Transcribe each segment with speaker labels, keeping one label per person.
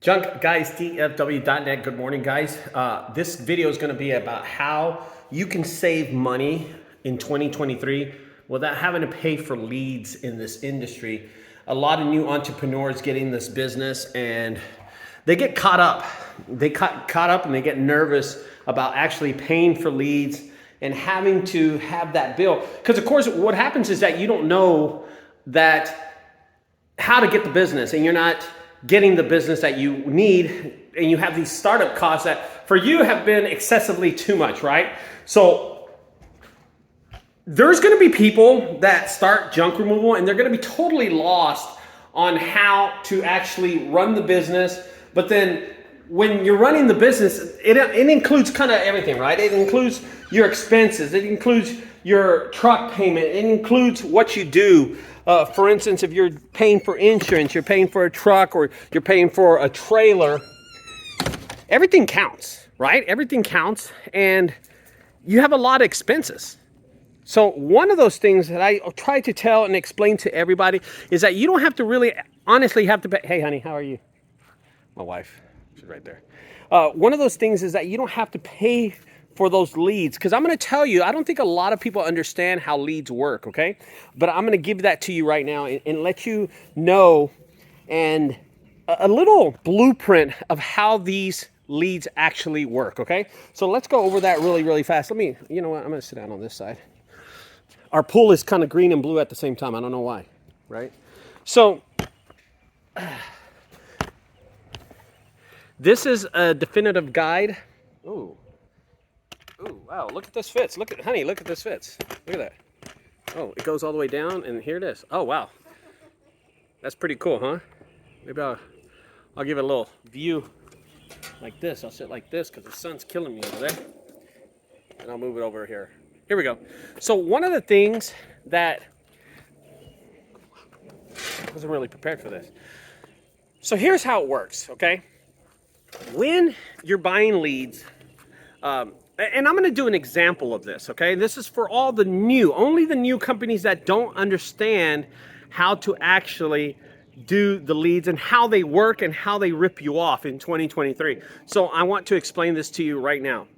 Speaker 1: JunkGuysdfw.net. Good morning, guys. This video is going to be about how you can save money in 2023 without having to pay for leads in this industry. A lot of new entrepreneurs get in this business and they get caught up. They caught up and they get nervous about actually paying for leads and having to have that bill. Because of course, what happens is that you don't know that how to get the business, and you're not getting the business that you need, and you have these startup costs that for you have been excessively too much, right? So there's going to be people that start junk removal and they're going to be totally lost on how to actually run the business. But then when you're running the business, it includes kind of everything, right? It includes your expenses. It includes your truck payment. It includes what you do. For instance, if you're paying for insurance, you're paying for a truck, or you're paying for a trailer, everything counts, right? Everything counts, and you have a lot of expenses. So one of those things that I try to tell and explain to everybody is that you don't have to really, honestly have to pay. Hey, honey, how are you? My wife, she's right there. One of those things is that you don't have to pay for those leads, because I'm going to tell you, I don't think a lot of people understand how leads work, okay? But I'm going to give that to you right now and let you know, and a little blueprint of how these leads actually work, okay? So let's go over that really, really fast. You know what, I'm going to sit down on this side. Our pool is kind of green and blue at the same time. I don't know why, right? So this is a definitive guide. Ooh, wow, look at this fits. Look at this fits. Look at that. Oh, it goes all the way down, and here it is. Oh, wow. That's pretty cool, huh? Maybe I'll give it a little view like this. I'll sit like this because the sun's killing me over there. And I'll move it over here. Here we go. So one of the things that, I wasn't really prepared for this. So here's how it works, okay? When you're buying leads, and I'm going to do an example of this, okay? This is for only the new companies that don't understand how to actually do the leads and how they work and how they rip you off in 2023. So I want to explain this to you right now.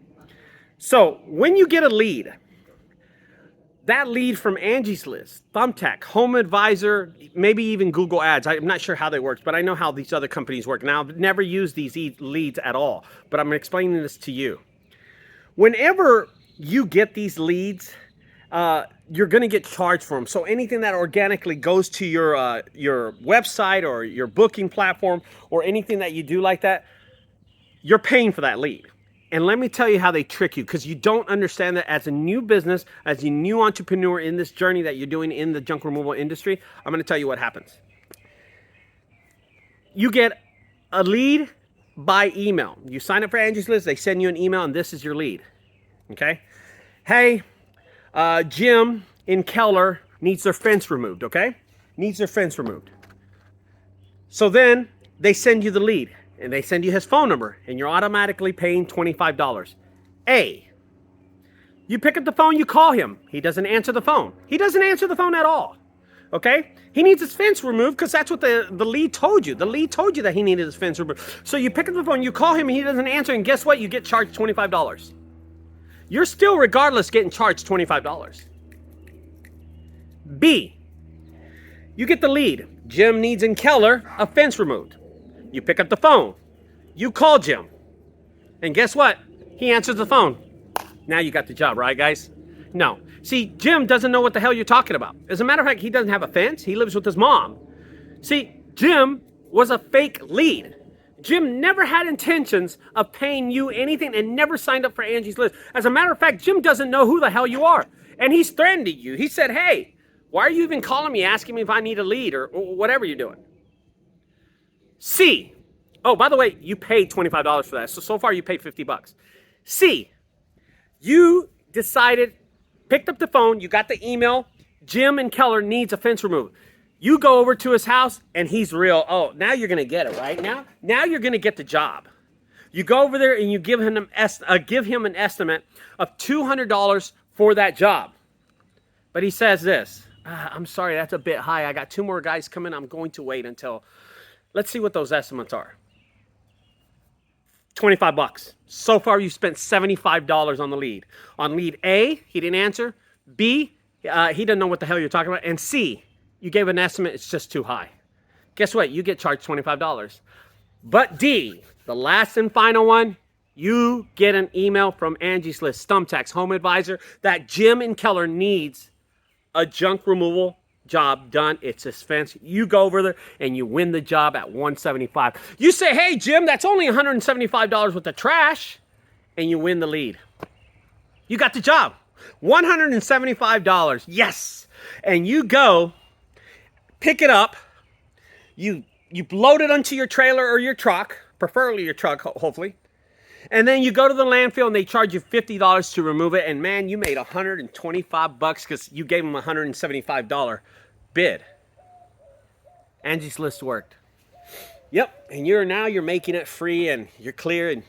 Speaker 1: So when you get a lead, that lead from Angie's List, Thumbtack, Home Advisor, maybe even Google Ads. I'm not sure how they work, but I know how these other companies work. Now, I've never used these leads at all, but I'm explaining this to you. Whenever you get these leads, you're going to get charged for them. So anything that organically goes to your website or your booking platform or anything that you do like that, you're paying for that lead. And let me tell you how they trick you, because you don't understand that as a new business, as a new entrepreneur in this journey that you're doing in the junk removal industry. I'm going to tell you what happens. You get a lead by email. You sign up for Angie's List, they send you an email, and this is your lead. Okay? Hey, Jim in Keller needs their fence removed, okay? Needs their fence removed. So then they send you the lead, and they send you his phone number, and you're automatically paying $25. You pick up the phone, you call him. He doesn't answer the phone. He doesn't answer the phone at all. Okay? He needs his fence removed because that's what the lead told you. The lead told you that he needed his fence removed. So you pick up the phone, you call him, and he doesn't answer, and guess what? You get charged $25. You're still, regardless, getting charged $25. B, you get the lead. Jim needs in Keller a fence removed. You pick up the phone. You call Jim. And guess what? He answers the phone. Now you got the job, right, guys? No. See, Jim doesn't know what the hell you're talking about. As a matter of fact, he doesn't have a fence. He lives with his mom. See, Jim was a fake lead. Jim never had intentions of paying you anything and never signed up for Angie's List. As a matter of fact, Jim doesn't know who the hell you are. And he's threatened you. He said, hey, why are you even calling me asking me if I need a lead or whatever you're doing? C, oh, by the way, you paid $25 for that. So far you paid $50. C, you decided, picked up the phone, you got the email, Jim in Keller needs a fence removed. You go over to his house and he's real. Oh, now you're going to get it, right? Now you're going to get the job. You go over there and you give him an estimate of $200 for that job. But he says this, I'm sorry, that's a bit high. I got 2 more guys coming. I'm going to wait until, let's see what those estimates are. 25 bucks. So far, you spent $75 on the lead. On lead A, he didn't answer. B, he didn't know what the hell you're talking about. And C, you gave an estimate, it's just too high. Guess what? You get charged $25. But D, the last and final one, you get an email from Angie's List, Thumbtack's home advisor, that Jim and Keller needs a junk removal job done. It's expense. You go over there and you win the job at $175. You say, hey, Jim, that's only $175 with the trash, and you win the lead. You got the job. $175. Yes. And you go pick it up. You load it onto your trailer or your truck, preferably your truck, hopefully. And then you go to the landfill and they charge you $50 to remove it. And man, you made $125 because you gave them a $175 bid. Angie's List worked. Yep, and you're making it free and you're clear, and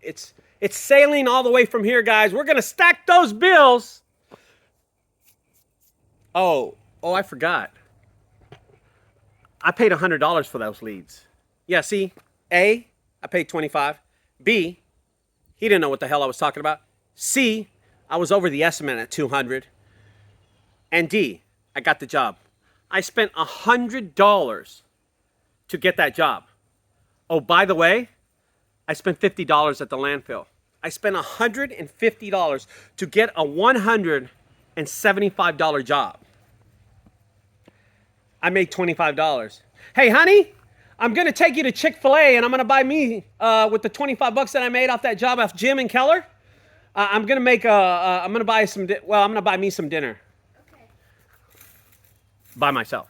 Speaker 1: it's sailing all the way from here, guys. We're gonna stack those bills. Oh, I forgot. I paid $100 for those leads. Yeah, see, A, I paid $25. B, he didn't know what the hell I was talking about. C, I was over the estimate at $200. And D, I got the job. I spent $100 to get that job. Oh, by the way, I spent $50 at the landfill. I spent $150 to get a $175 job. I made $25. Hey, honey, I'm going to take you to Chick-fil-A and I'm going to buy me, with the $25 that I made off that job off Jim and Keller, I'm going to buy me some dinner. Okay. By myself.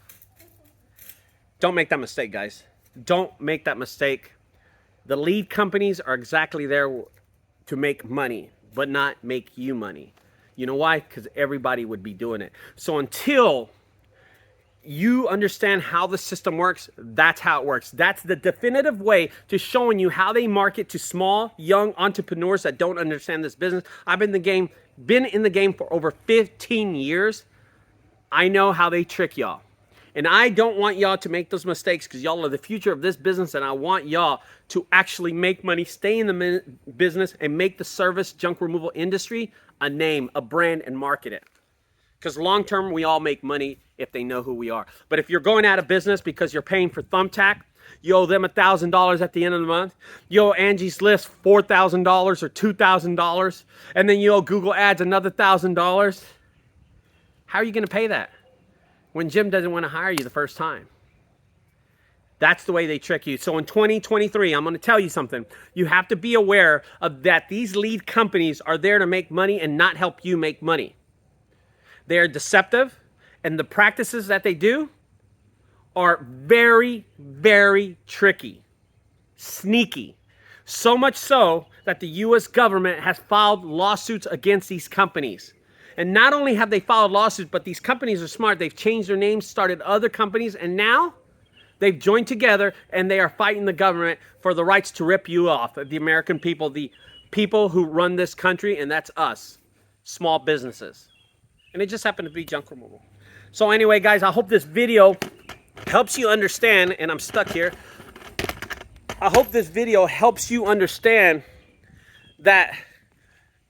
Speaker 1: Don't make that mistake, guys. Don't make that mistake. The lead companies are exactly there to make money, but not make you money. You know why? Because everybody would be doing it. So until you understand how the system works, that's how it works. That's the definitive way to showing you how they market to small, young entrepreneurs that don't understand this business. I've been in the game for over 15 years. I know how they trick y'all. And I don't want y'all to make those mistakes because y'all are the future of this business, and I want y'all to actually make money, stay in the business, and make the service junk removal industry a name, a brand, and market it. Because long term, we all make money if they know who we are. But if you're going out of business because you're paying for Thumbtack, you owe them $1,000 at the end of the month. You owe Angie's List $4,000 or $2,000, and then you owe Google Ads another $1,000. How are you going to pay that when Jim doesn't want to hire you the first time? That's the way they trick you. So in 2023, I'm going to tell you something. You have to be aware of that these lead companies are there to make money and not help you make money. They're deceptive, and the practices that they do are very, very tricky, sneaky. So much so that the U.S. government has filed lawsuits against these companies. And not only have they filed lawsuits, but these companies are smart. They've changed their names, started other companies, and now they've joined together and they are fighting the government for the rights to rip you off, the American people, the people who run this country, and that's us, small businesses. And it just happened to be junk removal. So anyway, guys, I hope this video helps you understand, and I'm stuck here. I hope this video helps you understand that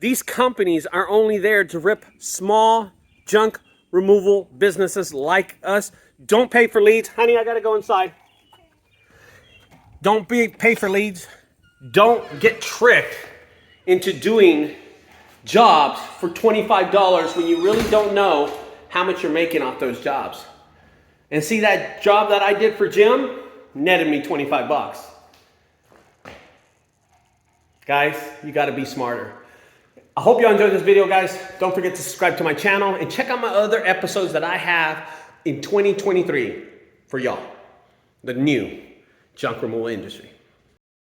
Speaker 1: these companies are only there to rip small junk removal businesses like us. Don't pay for leads. Honey, I got to go inside. Don't pay for leads. Don't get tricked into doing jobs for $25 when you really don't know how much you're making off those jobs. And see, that job that I did for Jim netted me $25. Guys, you got to be smarter. I hope you enjoyed this video, guys. Don't forget to subscribe to my channel and check out my other episodes that I have in 2023 for y'all, the new junk removal industry.